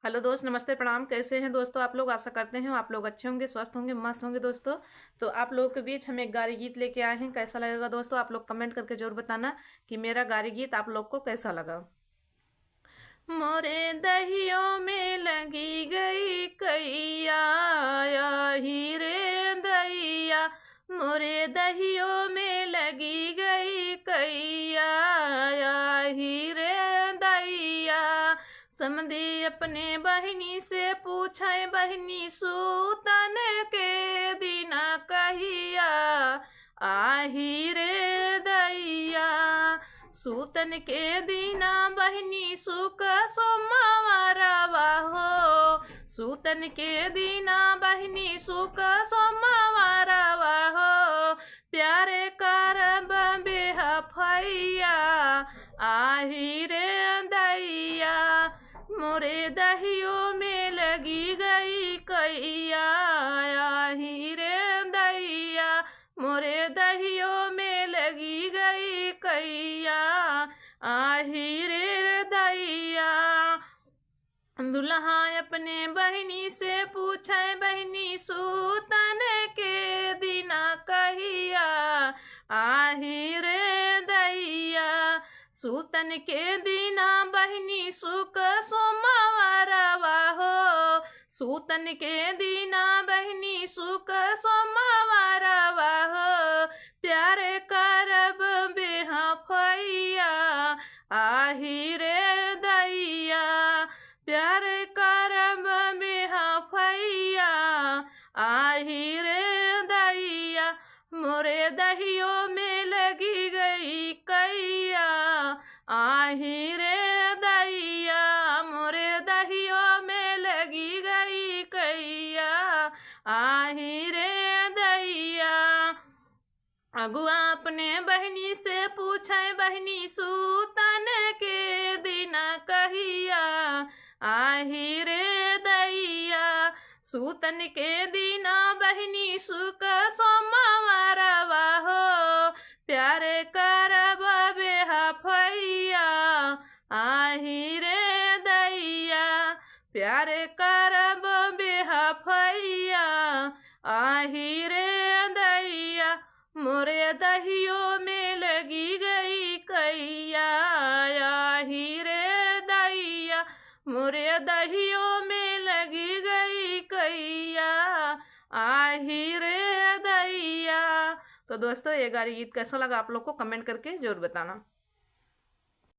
Hello दोस्त, नमस्ते, प्रणाम। कैसे हैं दोस्तों आप लोग? आशा करते हैं आप लोग अच्छे होंगे, स्वस्थ होंगे, मस्त होंगे दोस्तों। तो आप लोगों के बीच हम एक गारी गीत लेके आए हैं। कैसा लगेगा दोस्तों? आप लोग कमेंट करके जरूर बताना कि मेरा गारी गीत आप लोग को कैसा लगा। मोरे दहियों में लगी गई कैया, ही रे दैया। मोरे दहियों में लगी गई कैया, ही रे दैया। समधी अपने बहिनी से पूछे, बहिनी सूतन के दिना कहिया, आही रे दैया। सूतन के दीना बहिनी सुख सोमवारवा हो, सूतन के दीना बहिनी सुख सोमवारवा हो। प्यारे करब बेहा फैया, आही रे दैया। मोरे दहियों में लगी गई कैया, आही रे दैया। मोरे दहियों में लगी गई कैया, आही रे दैया। दुल्हा अपने बहिनी से पूछे, बहिनी सूतन के दिना कहिया, आही रे दैया। सूतन के दिना बहिनी सुख सोमवारवा हो, सूतन के दिना बहिनी सुख सोमवारवा हो। प्यारे करब बेहा फैया, आही रे दैया। प्यारे करब बेहा फैया, आही रे दैया। मोरे दहियों में लगी गई कैया, आही रे दैया। मोरे दहियों में लगी गई कैया, आही रे दैया। अगुआ अपने बहिनी से पूछे, बहिनी सूतन के दिना कहिया, आही रे दैया। सूतन के दिना बहिनी सुख सोमवारवा हो। प्यारे करब बेहा फैया, आही रे दैया। प्यारे करब बेहा फैया, आही रे दैया। मोरे दहियों में लगी गई कैया, आही रे दैया। मोरे दहियों में लगी गई कैया, आही रे दैया। तो दोस्तों, ये गारी गीत कैसा लगा आप लोग को कमेंट करके जरूर बताना।